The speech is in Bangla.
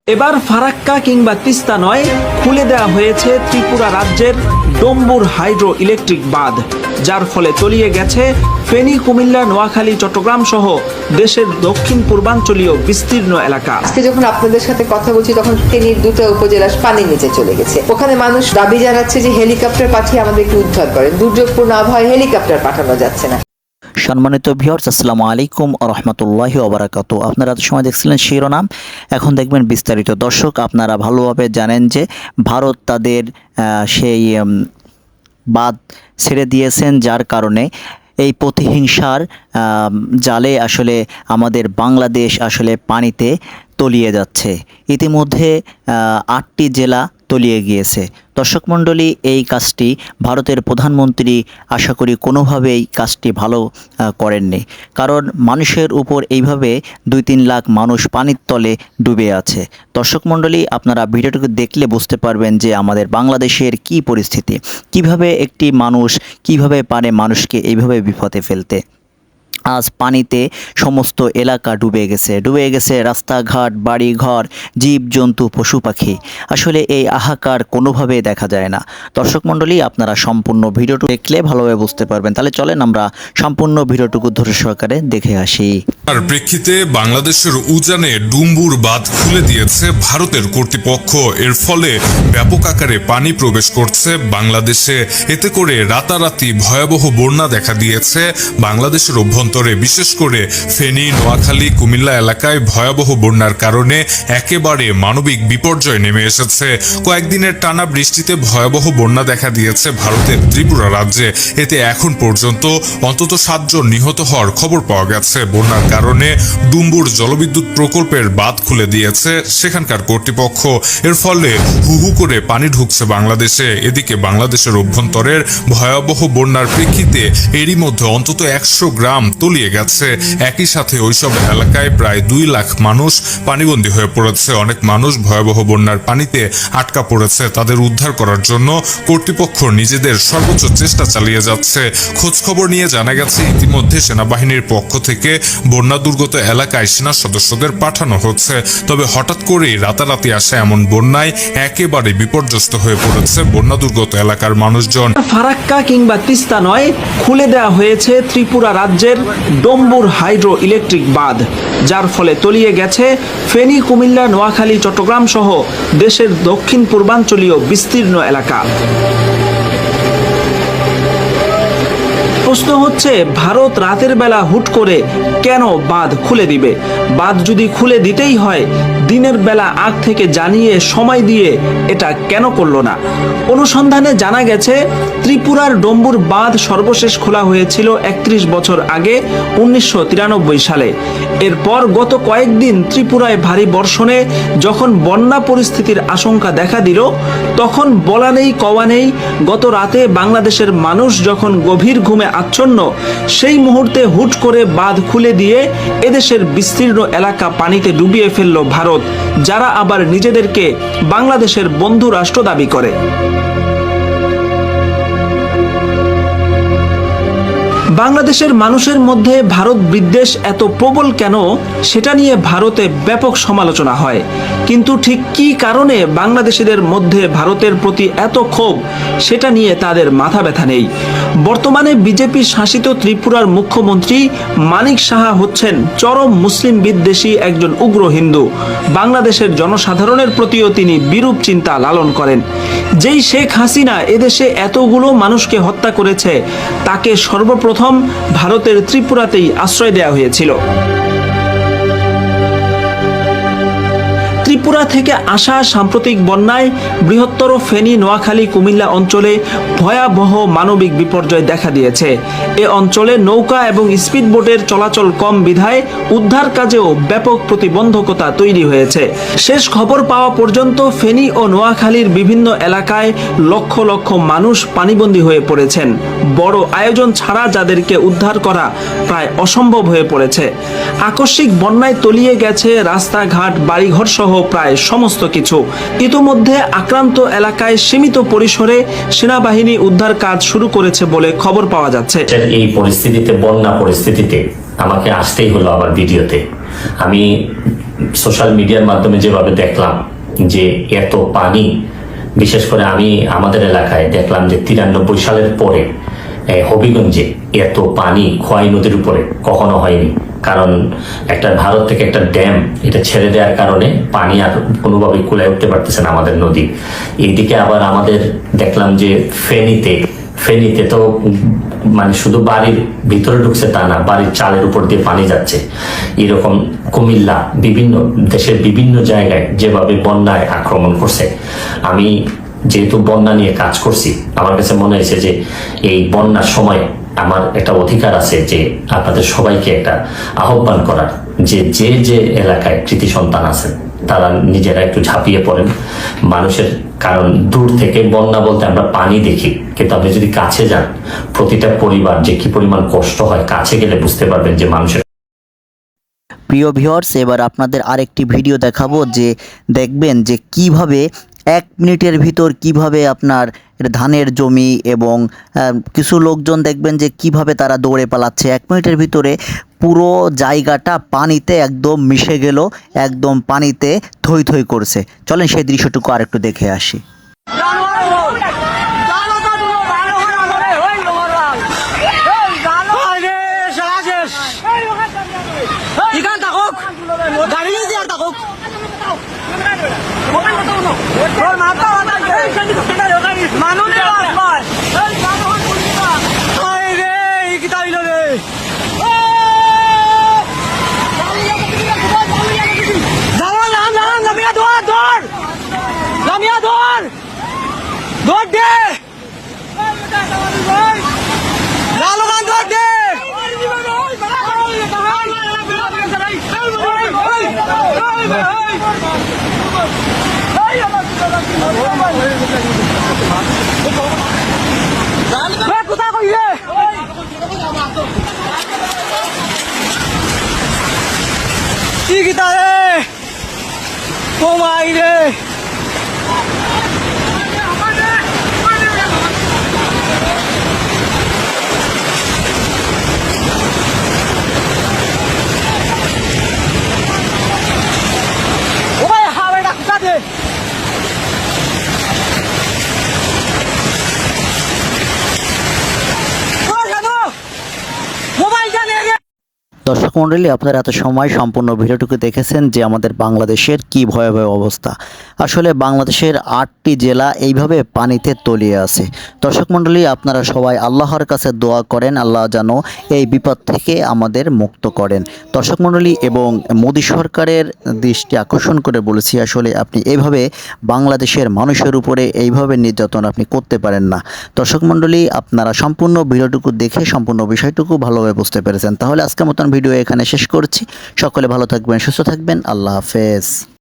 এবার ফারাক্কা কিংবা তিস্তা নয়, খুলে দেওয়া হয়েছে ত্রিপুরা রাজ্যের ডম্বুর হাইড্রো ইলেকট্রিক বাঁধ, যার ফলে তলিয়ে গেছে ফেনী, কুমিল্লা, নোয়াখালী, চট্টগ্রাম সহ দেশের দক্ষিণ পূর্বাঞ্চলীয় বিস্তীর্ণ এলাকা। আজকে যখন আপনাদের সাথে কথা বলছি তখন ফেনীর দুটো উপজেলা পানির নিচে চলে গেছে। ওখানে মানুষ দাবি জানাচ্ছে যে হেলিকপ্টার পাঠিয়ে আমাদেরকে উদ্ধার করেন। দুর্যোগপূর্ণ আবহাওয়ায় হেলিকপ্টার পাঠানো যাচ্ছে না। সম্মানিত ভিউয়ার্স, আসসালামু আলাইকুম ওয়া রাহমাতুল্লাহি ওয়া বারাকাতুহু। আপনারা এত সময় দেখছিলেন শিরোনাম, এখন দেখবেন বিস্তারিত। দর্শক, আপনারা ভালোভাবে জানেন যে ভারত তাদের সেই বাঁধ ছেড়ে দিয়েছেন, যার কারণে এই প্রতিহিংসার জালে আসলে আমাদের বাংলাদেশ আসলে পানিতে তলিয়ে যাচ্ছে। ইতিমধ্যে 8টি জেলা তলিয়ে গিয়েছে। দর্শক মণ্ডলী, এই কাজটি ভারতের প্রধানমন্ত্রী আশা করি কোনোভাবেই কাজটি ভালো করেননি, কারণ মানুষের উপর এইভাবে 2-3 লাখ মানুষ পানির তলে ডুবে আছে। দর্শক মণ্ডলী, আপনারা ভিডিওটুকু দেখলে বুঝতে পারবেন যে আমাদের বাংলাদেশের কি পরিস্থিতি, কিভাবে একটি মানুষ কিভাবে পারে মানুষকে এইভাবে বিপদে ফেলতে। আজ পানিতে সমস্ত এলাকা ডুবে গেছে রাস্তাঘাট, বাড়িঘর, জীবজন্তু, পশু পাখি। আসলে এই হাহাকার কোনোভাবে দেখা যায় না। দর্শক মণ্ডলী, আপনারা সম্পূর্ণ ভিডিওটুকু দেখলে ভালোভাবে বুঝতে পারবেন। তাহলে চলেন আমরা সম্পূর্ণ ভিডিওটুকু ধৈর্য সহকারে দেখে আসি। আর প্রেক্ষিতে বাংলাদেশের উজানে ডুম্বুর বাঁধ খুলে দিয়েছে ভারতের কর্তৃপক্ষ। এর ফলে ব্যাপক আকারে পানি প্রবেশ করছে বাংলাদেশে। এতে করে রাতারাতি ভয়াবহ বন্যা দেখা দিয়েছে বাংলাদেশের অভ্যন্তরে। বিশেষ করে ফেনী, নোয়াখালী, কুমিল্লা এলাকায় ভয়াবহ বন্যার কারণে একেবারে মানবিক বিপর্যয় নেমে এসেছে। কয়েকদিনের টানা বৃষ্টিতে ভয়াবহ বন্যা দেখা দিয়েছে ভারতের ত্রিপুরা রাজ্যে। এতে এখন পর্যন্ত অন্তত 7 জন নিহত হওয়ার খবর পাওয়া গেছে। বন্যার কারণে ডুম্বুর জলবিদ্যুৎ প্রকল্পের বাঁধ খুলে দিয়েছে সেখানকার কর্তৃপক্ষ। এর ফলে হুহু করে পানি ঢুকছে বাংলাদেশে। এদিকে বাংলাদেশের অভ্যন্তরের ভয়াবহ বন্যার প্রেক্ষিতে এরই মধ্যে অন্তত 100 গ্রাম তলিয়ে গেছে। একই সাথে ওইসব এলাকায় প্রায় 2 লাখ মানুষ পানিবন্দী হয়ে পড়েছে। অনেক মানুষ ভয়াবহ বন্যার পানিতে আটকা পড়েছে। তাদের উদ্ধার করার জন্য কর্তৃপক্ষ নিজেদের সর্বোচ্চ চেষ্টা চালিয়ে যাচ্ছে। খোঁজ খবর নিয়ে জানা গেছে ইতিমধ্যে সেনাবাহিনীর পক্ষ থেকে বন্যা দুর্গত এলাকায় সেনা সদস্যদের পাঠানো হচ্ছে। তবে হঠাৎ করেই রাতারাতি আসা এমন বন্যায় একেবারে বিপর্যস্ত হয়ে পড়েছে বন্যা দুর্গত এলাকার মানুষজন। ফারাক্কা কিংবা তিস্তা নয়, খুলে দেওয়া হয়েছে ত্রিপুরা রাজ্যের ডম্বুর হাইড্রো ইলেকট্রিক বাঁধ, যার ফলে তলিয়ে গেছে ফেনী, কুমিল্লা, নোয়াখালী, চট্টগ্রাম সহ দেশের দক্ষিণ পূর্বাঞ্চলীয় বিস্তীর্ণ এলাকা। প্রশ্ন হচ্ছে, ভারত রাতের বেলা হুট করে কেন বাঁধ খুলে দিবে? বাঁধ যদি খুলে দিতেই হয়, দিনের বেলা আগ থেকে জানিয়ে সময় দিয়ে এটা কেন করলো না? অনুসন্ধানে জানা গেছে ত্রিপুরার ডম্বুর বাঁধ সর্বশেষ খোলা হয়েছিল 31 বছর আগে 1993 সালে। এরপর গত কয়েকদিন ত্রিপুরায় ভারী বর্ষণে যখন বন্যা পরিস্থিতির আশঙ্কা দেখা দিল, তখন বলা নেই কওয়া নেই, গত রাতে বাংলাদেশের মানুষ যখন গভীর ঘুমে আচ্ছন্ন, সেই মুহূর্তে হুট করে বাঁধ খুলে দিয়ে এদেশের বিস্তীর্ণ এলাকা পানিতে ডুবিয়ে ফেলল ভারত, যারা আবার নিজেদেরকে বাংলাদেশের বন্ধু রাষ্ট্র দাবি করে। বাংলাদেশের মানুষের মধ্যে ভারত বিদ্বেষ এত প্রবল কেন, সেটা নিয়ে ভারতে ব্যাপক সমালোচনা হয়। কিন্তু ঠিক কী কারণে বাংলাদেশিদের মধ্যে ভারতের প্রতি এত ক্ষোভ, সেটা নিয়ে তাদের মাথা ব্যথা নেই। বর্তমানে বিজেপি শাসিত ত্রিপুরার মুখ্যমন্ত্রী মানিক সাহা হচ্ছেন চরম মুসলিম বিদ্বেষী একজন উগ্র হিন্দু। বাংলাদেশের জনসাধারণের প্রতিও তিনি বিরূপ চিন্তা লালন করেন। যেই শেখ হাসিনা এদেশে এতগুলো মানুষকে হত্যা করেছে, তাকে সর্বপ্রথম ভারতের ত্রিপুরাতেই আশ্রয় দেওয়া হয়েছিল। ত্রিপুরা থেকে আসা সাম্প্রতিক বন্যায় বৃহত্তর ফেনী, নোয়াখালী, কুমিল্লা অঞ্চলে ভয়াবহ মানবিক বিপর্যয় দেখা দিয়েছে। এ অঞ্চলে নৌকা এবং স্পিডবোটের চলাচল কম বিধায় উদ্ধার কাজেও ব্যাপক প্রতিবন্ধকতা তৈরি হয়েছে। শেষ খবর পাওয়া পর্যন্ত ফেনী ও নোয়াখালীর বিভিন্ন এলাকায় লক্ষ লক্ষ মানুষ পানিবন্দী হয়ে পড়েছেন। বড় আয়োজন ছাড়া যাদেরকে উদ্ধার করা প্রায় অসম্ভব হয়ে পড়েছে। আকস্মিক বন্যায় তলিয়ে গেছে রাস্তাঘাট, বাড়িঘর সহ প্রায় সমস্ত কিছু। ইতোমধ্যে আক্রান্ত এলাকায় সীমিত পরিসরে সেনাবাহিনী উদ্ধার কাজ শুরু করেছে বলে খবর পাওয়া যাচ্ছে। এই পরিস্থিতিতে, বন্যা পরিস্থিতিতে আমাকে আসতেই হলো আবার ভিডিওতে। আমি সোশ্যাল মিডিয়ার মাধ্যমে যেভাবে দেখলাম যে এত পানি, বিশেষ করে আমি আমাদের এলাকায় দেখলাম যে 93 সালের পরে হবিগঞ্জে এত পানি খোয়াই নদীর উপরে কখনো হয়নি। কারণ একটা ভারত থেকে একটা ড্যাম এটা ছেড়ে দেওয়ার কারণে পানি আর কোনোভাবেই কুলায় উঠতে পারতেছে না আমাদের নদী। এইদিকে আবার আমাদের দেখলাম যে ফেনীতে তো মানে শুধু বাড়ির ভিতরে ঢুকছে তা না, বাড়ির চালের উপর দিয়ে পানি যাচ্ছে। এরকম কুমিল্লা, বিভিন্ন দেশের বিভিন্ন জায়গায় যেভাবে বন্যায় আক্রমণ করছে, আমি যেহেতু বন্যা নিয়ে কাজ করছি, আমার কাছে মনে হয়েছে যে এই বন্যার সময় আমার একটা অধিকার আছে যে আপনাদের সবাইকে একটা আহ্বান করার, যে যে যে এলাকায় কৃতি সন্তান আছেন তারা নিজেরা একটু ঝাঁপিয়ে পড়েন মানুষের। কারণ দূর থেকে বন্যা বলতে আমরা পানি দেখি, কিন্তু আপনি যদি কাছে যান, প্রতিটা পরিবার যে কি পরিমাণ কষ্ট হয়, কাছে গেলে বুঝতে পারবেন যে মানুষের। প্রিয় ভিউয়ার্স, এবার আপনাদের আরেকটি ভিডিও দেখাবো, যে দেখবেন যে কিভাবে 1 মিনিটের ভিতর কিভাবে আপনার ধানের জমি এবং কিছু লোকজন দেখবেন যে কিভাবে তারা দৌড়ে পালাচ্ছে। 1 মিনিটের ভিতরে পুরো জায়গাটা পানিতে একদম মিশে গেল, একদম পানিতে থই থই করছে। চলেন সেই দৃশ্যটুকু আরেকটু দেখে আসি। দর্শক মণ্ডলী, আপনারা এত সময় সম্পূর্ণ ভিডিওটুকু দেখেছেন যে আমাদের বাংলাদেশের কি ভয়াবহ অবস্থা। আসলে বাংলাদেশের 8টি জেলা এইভাবে পানিতে তলিয়ে আছে। দর্শক মণ্ডলী, আপনারা সবাই আল্লাহর কাছে দোয়া করেন, আল্লাহ যেন এই বিপদ থেকে আমাদের মুক্ত করেন। দর্শক মণ্ডলী, এবং মোদী সরকারের দৃষ্টি আকর্ষণ করে বলেছি, আসলে আপনি এইভাবে বাংলাদেশের মানুষের উপরে এইভাবে নির্যাতন আপনি করতে পারেন না। দর্শক মণ্ডলী, আপনারা সম্পূর্ণ ভিডিওটুকু দেখে সম্পূর্ণ বিষয়টুকু ভালোভাবে বুঝতে পেরেছেন। তাহলে আজকের মতন ভিডিও এখানে শেষ করছি। সকলে ভালো থাকবেন, সুস্থ থাকবেন। আল্লাহ হাফেজ।